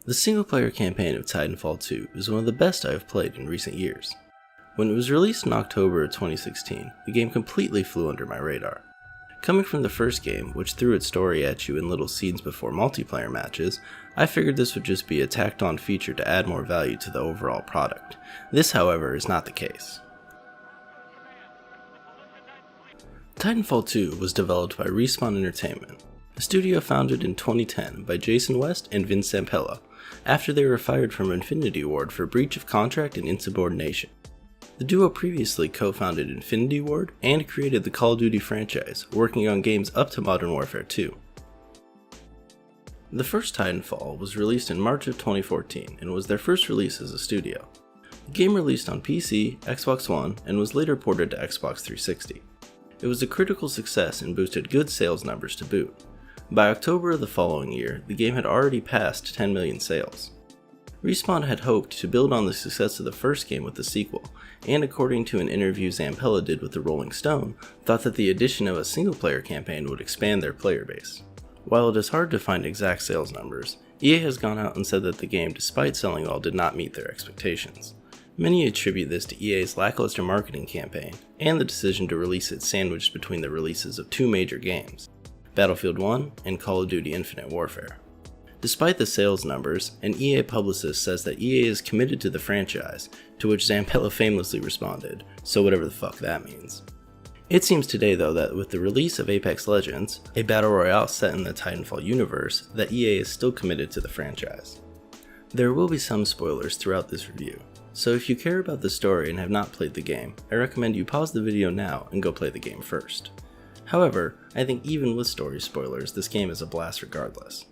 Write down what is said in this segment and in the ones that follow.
The single-player campaign of Titanfall 2 is one of the best I have played in recent years. When it was released in October of 2016, the game completely flew under my radar. Coming from the first game, which threw its story at you in little scenes before multiplayer matches, I figured this would just be a tacked-on feature to add more value to the overall product. This, however, is not the case. Titanfall 2 was developed by Respawn Entertainment, a studio founded in 2010 by Jason West and Vince Zampella, after they were fired from Infinity Ward for breach of contract and insubordination. The duo previously co-founded Infinity Ward and created the Call of Duty franchise, working on games up to Modern Warfare 2. The first Titanfall was released in March of 2014 and was their first release as a studio. The game released on PC, Xbox One, and was later ported to Xbox 360. It was a critical success and boosted good sales numbers to boot. By October of the following year, the game had already passed 10 million sales. Respawn had hoped to build on the success of the first game with the sequel, and according to an interview Zampella did with the Rolling Stone, thought that the addition of a single-player campaign would expand their player base. While it is hard to find exact sales numbers, EA has gone out and said that the game, despite selling well, did not meet their expectations. Many attribute this to EA's lackluster marketing campaign, and the decision to release it sandwiched between the releases of two major games, Battlefield 1 and Call of Duty Infinite Warfare. Despite the sales numbers, an EA publicist says that EA is committed to the franchise, to which Zampella famously responded, so whatever the fuck that means. It seems today though that with the release of Apex Legends, a battle royale set in the Titanfall universe, that EA is still committed to the franchise. There will be some spoilers throughout this review, so if you care about the story and have not played the game, I recommend you pause the video now and go play the game first. However, I think even with story spoilers, this game is a blast regardless.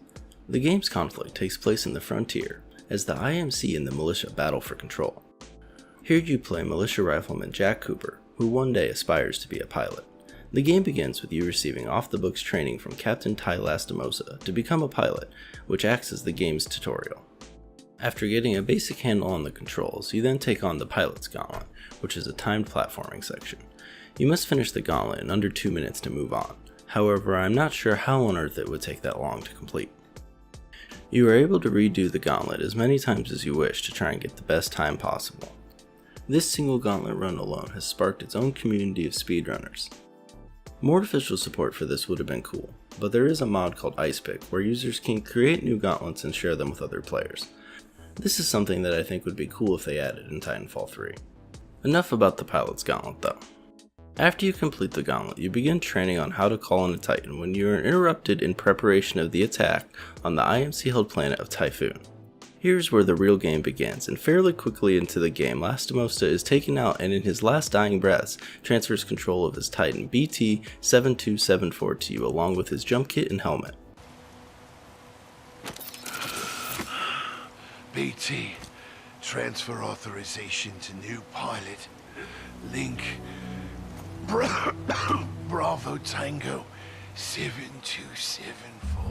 The game's conflict takes place in the frontier, as the IMC and the militia battle for control. Here you play militia rifleman Jack Cooper, who one day aspires to be a pilot. The game begins with you receiving off-the-books training from Captain Ty Lastimosa to become a pilot, which acts as the game's tutorial. After getting a basic handle on the controls, you then take on the Pilot's Gauntlet, which is a timed platforming section. You must finish the gauntlet in under 2 minutes to move on. However, I'm not sure how on earth it would take that long to complete. You are able to redo the gauntlet as many times as you wish to try and get the best time possible. This single gauntlet run alone has sparked its own community of speedrunners. More official support for this would have been cool, but there is a mod called Icepick where users can create new gauntlets and share them with other players. This is something that I think would be cool if they added in Titanfall 3. Enough about the Pilot's Gauntlet though. After you complete the gauntlet, you begin training on how to call in a Titan when you are interrupted in preparation of the attack on the IMC-held planet of Typhoon. Here's where the real game begins, and fairly quickly into the game, Lastimosa is taken out and in his last dying breaths, transfers control of his Titan BT-7274 to you along with his jump kit and helmet. BT, transfer authorization to new pilot, link, Bravo Tango 7274.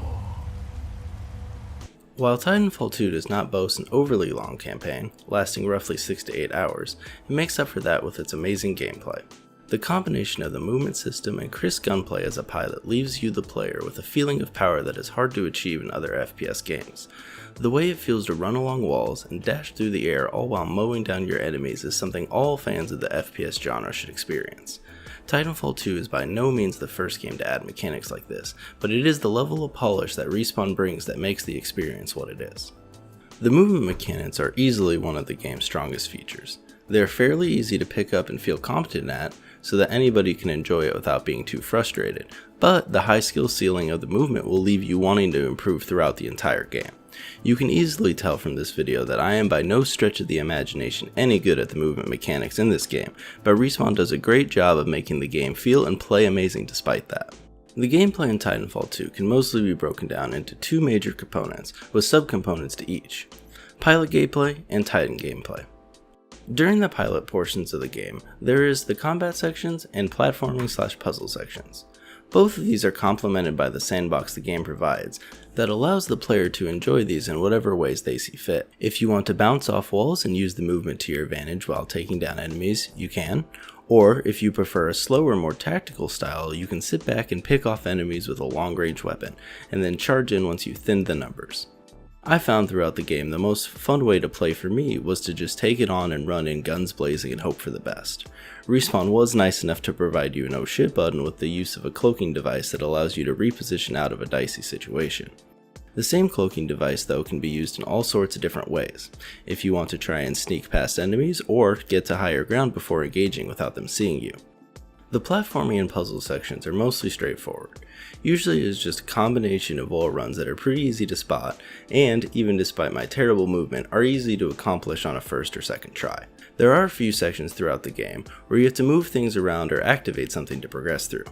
While Titanfall 2 does not boast an overly long campaign, lasting roughly 6 to 8 hours, it makes up for that with its amazing gameplay. The combination of the movement system and crisp gunplay as a pilot leaves you, the player, with a feeling of power that is hard to achieve in other FPS games. The way it feels to run along walls and dash through the air all while mowing down your enemies is something all fans of the FPS genre should experience. Titanfall 2 is by no means the first game to add mechanics like this, but it is the level of polish that Respawn brings that makes the experience what it is. The movement mechanics are easily one of the game's strongest features. They are fairly easy to pick up and feel competent at, so that anybody can enjoy it without being too frustrated, but the high skill ceiling of the movement will leave you wanting to improve throughout the entire game. You can easily tell from this video that I am by no stretch of the imagination any good at the movement mechanics in this game, but Respawn does a great job of making the game feel and play amazing despite that. The gameplay in Titanfall 2 can mostly be broken down into two major components, with subcomponents to each: pilot gameplay and Titan gameplay. During the pilot portions of the game, there is the combat sections and platforming/puzzle sections. Both of these are complemented by the sandbox the game provides that allows the player to enjoy these in whatever ways they see fit. If you want to bounce off walls and use the movement to your advantage while taking down enemies, you can. Or if you prefer a slower, more tactical style, you can sit back and pick off enemies with a long-range weapon, and then charge in once you've thinned the numbers. I found throughout the game the most fun way to play for me was to just take it on and run in guns blazing and hope for the best. Respawn was nice enough to provide you an oh shit button with the use of a cloaking device that allows you to reposition out of a dicey situation. The same cloaking device though can be used in all sorts of different ways, if you want to try and sneak past enemies or get to higher ground before engaging without them seeing you. The platforming and puzzle sections are mostly straightforward. Usually it is just a combination of wall runs that are pretty easy to spot, and, even despite my terrible movement, are easy to accomplish on a first or second try. There are a few sections throughout the game where you have to move things around or activate something to progress through.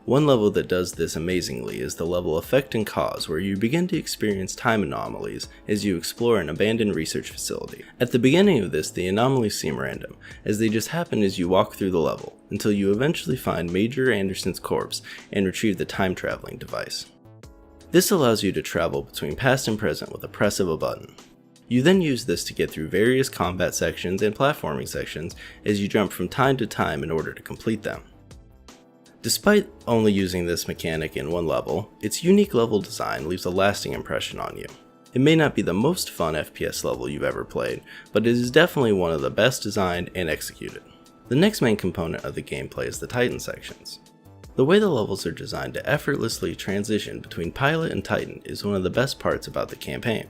One level that does this amazingly is the level Effect and Cause, where you begin to experience time anomalies as you explore an abandoned research facility. At the beginning of this, the anomalies seem random, as they just happen as you walk through the level, until you eventually find Major Anderson's corpse and retrieve the time traveling device. This allows you to travel between past and present with a press of a button. You then use this to get through various combat sections and platforming sections as you jump from time to time in order to complete them. Despite only using this mechanic in one level, its unique level design leaves a lasting impression on you. It may not be the most fun FPS level you've ever played, but it is definitely one of the best designed and executed. The next main component of the gameplay is the Titan sections. The way the levels are designed to effortlessly transition between Pilot and Titan is one of the best parts about the campaign.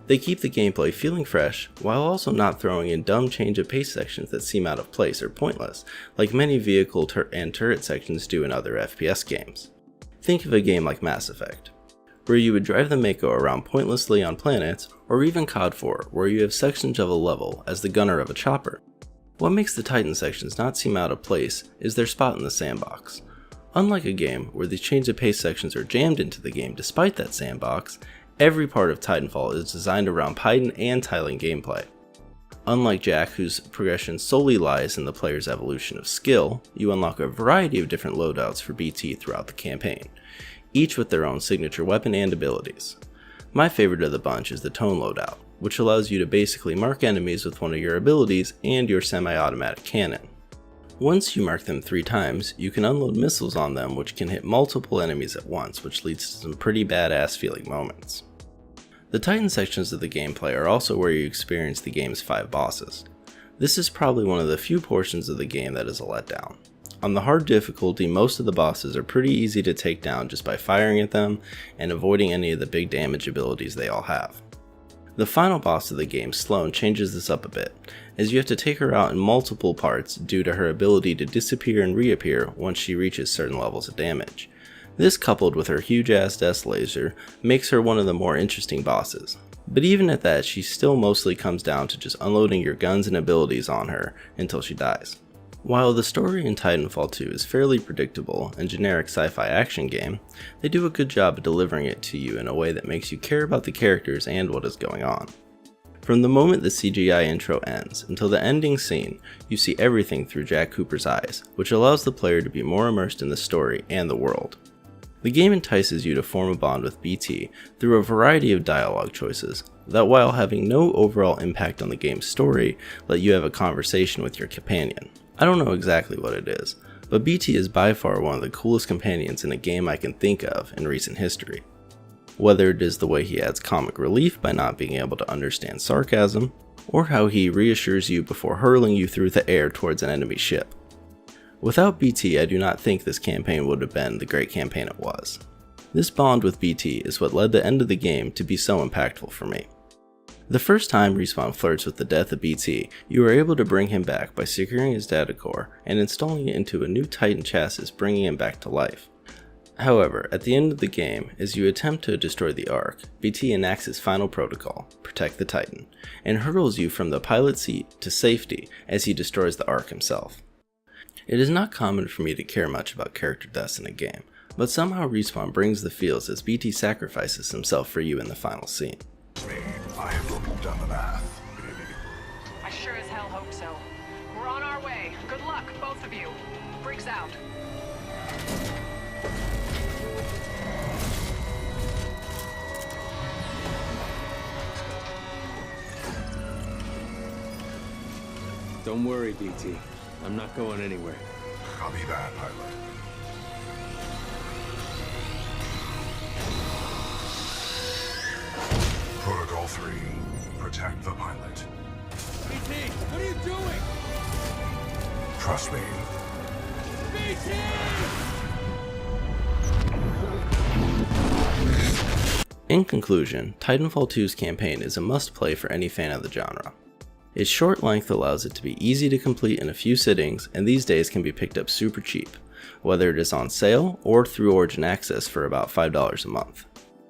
They keep the gameplay feeling fresh, while also not throwing in dumb change of pace sections that seem out of place or pointless, like many vehicle and turret sections do in other FPS games. Think of a game like Mass Effect, where you would drive the Mako around pointlessly on planets, or even COD 4, where you have sections of a level as the gunner of a chopper. What makes the Titan sections not seem out of place is their spot in the sandbox. Unlike a game where the change of pace sections are jammed into the game despite that sandbox, every part of Titanfall is designed around Titan and Tiling gameplay. Unlike Jack, whose progression solely lies in the player's evolution of skill, you unlock a variety of different loadouts for BT throughout the campaign, each with their own signature weapon and abilities. My favorite of the bunch is the Tone loadout, which allows you to basically mark enemies with one of your abilities and your semi-automatic cannon. Once you mark them 3 times, you can unload missiles on them which can hit multiple enemies at once, which leads to some pretty badass feeling moments. The Titan sections of the gameplay are also where you experience the game's 5 bosses. This is probably one of the few portions of the game that is a letdown. On the hard difficulty, most of the bosses are pretty easy to take down just by firing at them and avoiding any of the big damage abilities they all have. The final boss of the game, Sloane, changes this up a bit, as you have to take her out in multiple parts due to her ability to disappear and reappear once she reaches certain levels of damage. This, coupled with her huge ass death laser, makes her one of the more interesting bosses. But even at that, she still mostly comes down to just unloading your guns and abilities on her until she dies. While the story in Titanfall 2 is fairly predictable and generic sci-fi action game, they do a good job of delivering it to you in a way that makes you care about the characters and what is going on. From the moment the CGI intro ends until the ending scene, you see everything through Jack Cooper's eyes, which allows the player to be more immersed in the story and the world. The game entices you to form a bond with BT through a variety of dialogue choices that, while having no overall impact on the game's story, let you have a conversation with your companion. I don't know exactly what it is, but BT is by far one of the coolest companions in a game I can think of in recent history. Whether it is the way he adds comic relief by not being able to understand sarcasm, or how he reassures you before hurling you through the air towards an enemy ship. Without BT, I do not think this campaign would have been the great campaign it was. This bond with BT is what led the end of the game to be so impactful for me. The first time Respawn flirts with the death of BT, you are able to bring him back by securing his data core and installing it into a new Titan chassis, bringing him back to life. However, at the end of the game, as you attempt to destroy the Ark, BT enacts his final protocol, Protect the Titan, and hurls you from the pilot seat to safety as he destroys the Ark himself. It is not common for me to care much about character deaths in a game, but somehow Respawn brings the feels as BT sacrifices himself for you in the final scene. I have done the math. I sure as hell hope so. We're on our way. Good luck, both of you. Briggs out. Don't worry, BT. I'm not going anywhere. Copy that, pilot. 3, protect the pilot. BT, what are you doing? Trust me. BT! In conclusion, Titanfall 2's campaign is a must-play for any fan of the genre. Its short length allows it to be easy to complete in a few sittings, and these days can be picked up super cheap, whether it is on sale or through Origin Access for about $5 a month.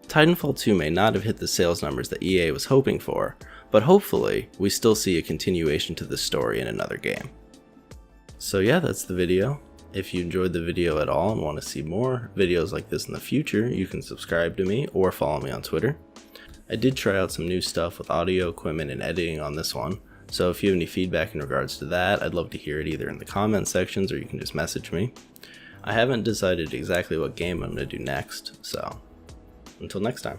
Titanfall 2 may not have hit the sales numbers that EA was hoping for, but hopefully we still see a continuation to this story in another game. So yeah, that's the video. If you enjoyed the video at all and want to see more videos like this in the future, you can subscribe to me or follow me on Twitter. I did try out some new stuff with audio equipment and editing on this one, so if you have any feedback in regards to that, I'd love to hear it either in the comment sections or you can just message me. I haven't decided exactly what game I'm going to do next, so until next time.